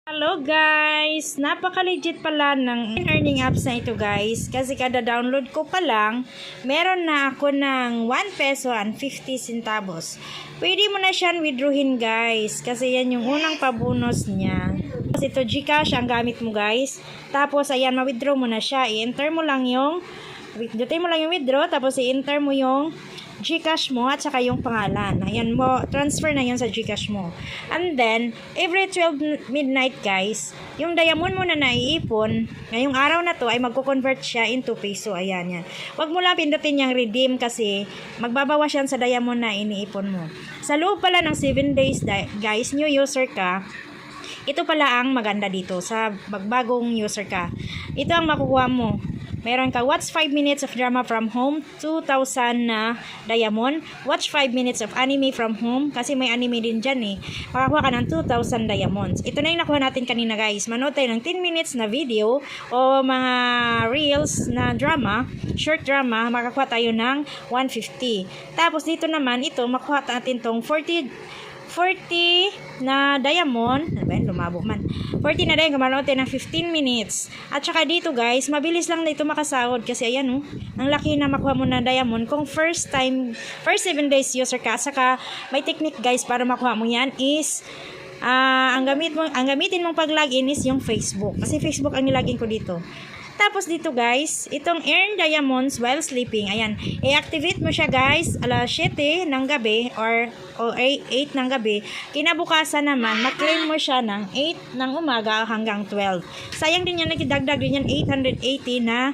Hello guys! Napaka-legit pala ng earning apps na ito guys. Kasi kada download ko pa lang, meron na ako ng 1 peso and 50 centavos. Pwede mo na siyang withdrawin guys. Kasi yan yung unang pabonus niya. Tapos ito Gcash ang gamit mo guys. Tapos ayan, ma-withdraw mo na siya. I-enter mo lang yung withdraw. Tapos i-enter mo yung Gcash mo at saka yung pangalan. Ayan mo, transfer na yun sa Gcash mo. And then, every 12 midnight guys, yung diamond mo na naiipon, ngayong araw na to ay magko-convert siya into peso. Ayan yan. Wag mo lang pindutin yung redeem kasi magbabawas yan sa diamond na iniipon mo. Sa loob pala ng 7 days guys, new user ka, ito pala ang maganda dito sa bagbagong user ka. Ito ang makukuha mo. Meron ka watch 5 minutes of drama from home, 2,000 na diamond. Watch 5 minutes of anime from home, kasi may anime din dyan eh. Makakuha ka ng 2,000 diamonds. Ito na yung nakuha natin kanina guys. Manood tayo ng 10 minutes na video o mga reels na drama, short drama, makakuha tayo ng 150. Tapos dito naman, ito, makuha natin tong 40 na diamond. Ano ba yun? Lumabo man. 40 na diamond. Kumanood tayo ng 15 minutes. At saka dito guys, mabilis lang na ito makasahod. Kasi ayan ang laki na makuha mo na diamond. Kung first 7 days user ka. Saka may technique guys para makuha mo yan is ang gamitin mong pag-login is yung Facebook. Kasi Facebook ang nilagin ko dito. Tapos dito guys, itong earn diamonds while sleeping. Ayan, i-activate mo siya guys alas 7 ng gabi or 8 ng gabi. Kinabukasan naman, maklaim mo siya ng 8 ng umaga hanggang 12. Sayang din yan, nagdagdag din yan 880 na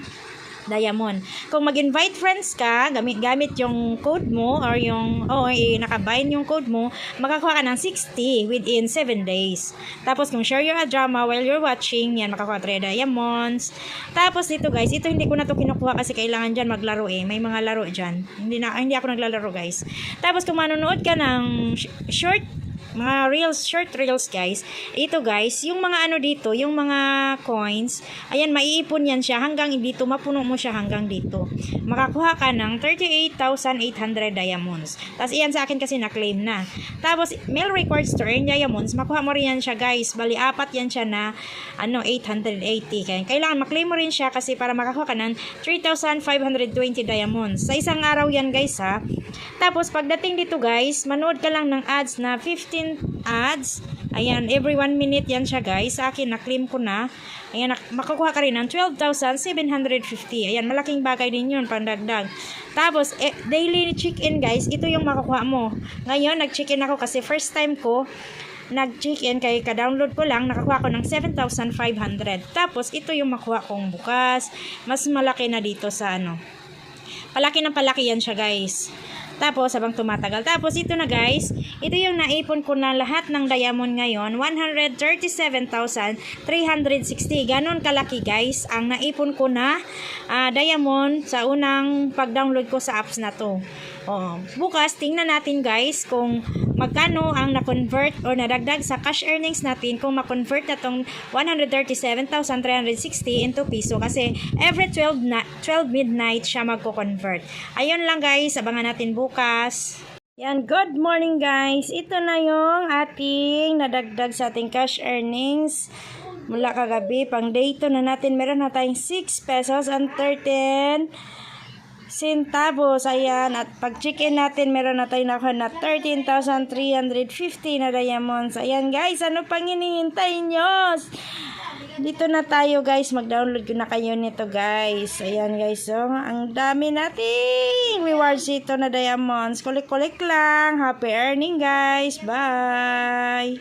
diamond. Kung mag-invite friends ka, gamit yung code mo or yung nakabind yung code mo, makakuha ka ng 60 within 7 days. Tapos kung share your drama while you're watching, yan makakuha 3 diamonds. Tapos dito guys, ito hindi ko na to kinukuha kasi kailangan dyan maglaro eh. May mga laro dyan. Hindi ako naglalaro guys. Tapos kung manonood ka ng short reels guys, ito guys, yung mga dito, yung mga coins, ayan, maiipon yan siya hanggang dito, mapuno mo siya hanggang dito. Makakuha ka ng 38,800 diamonds. Tapos iyan sa akin kasi na-claim na. Tapos, mail records to earn diamonds, makuha mo rin yan siya guys. Bali, 4 yan siya na 880. Kailangan maklaim mo rin siya kasi para makakuha ka ng 3,520 diamonds. Sa isang araw yan guys ha. Tapos, pagdating dito guys, manood ka lang ng ads na 15 ads. Ayan, every 1 minute yan siya guys. Sa akin, na-claim ko na. Ayan, makukuha ka rin ng 12,750. Ayan, malaking bagay din yun, pandagdag. Tapos, daily check-in guys, ito yung makukuha mo. Ngayon, nag-check-in ako kasi first time ko nag-check-in, kaya ka-download ko lang, nakakuha ko ng 7,500. Tapos, ito yung makuha kong bukas. Mas malaki na dito sa palaki ng palaki yan siya guys. Tapos, habang tumatagal. Tapos, ito na guys. Ito yung naipon ko na lahat ng diamond ngayon. 137,360. Ganon kalaki guys ang naipon ko na diamond sa unang pag-download ko sa apps na to. Bukas, tingnan natin guys kung magkano ang na-convert or nadagdag sa cash earnings natin kung ma-convert na tong 137,360 into piso kasi every 12 midnight siya magko-convert. Ayun lang guys, abangan natin bukas. Yan, good morning guys. Ito na yung ating nadagdag sa ating cash earnings mula kagabi. Pang day 2 na natin, meron na tayong 6 pesos and 13 centavos. Ayan, at pag check-in natin, meron na tayo nakuha na 13,350 na diamonds. Ayan guys, ano pang hinihintay nyo? Dito na tayo guys, mag-download ko na kayo nito guys. Ayan guys, ang dami nating rewards ito na diamonds. Kulik-kulik lang. Happy earning guys. Bye!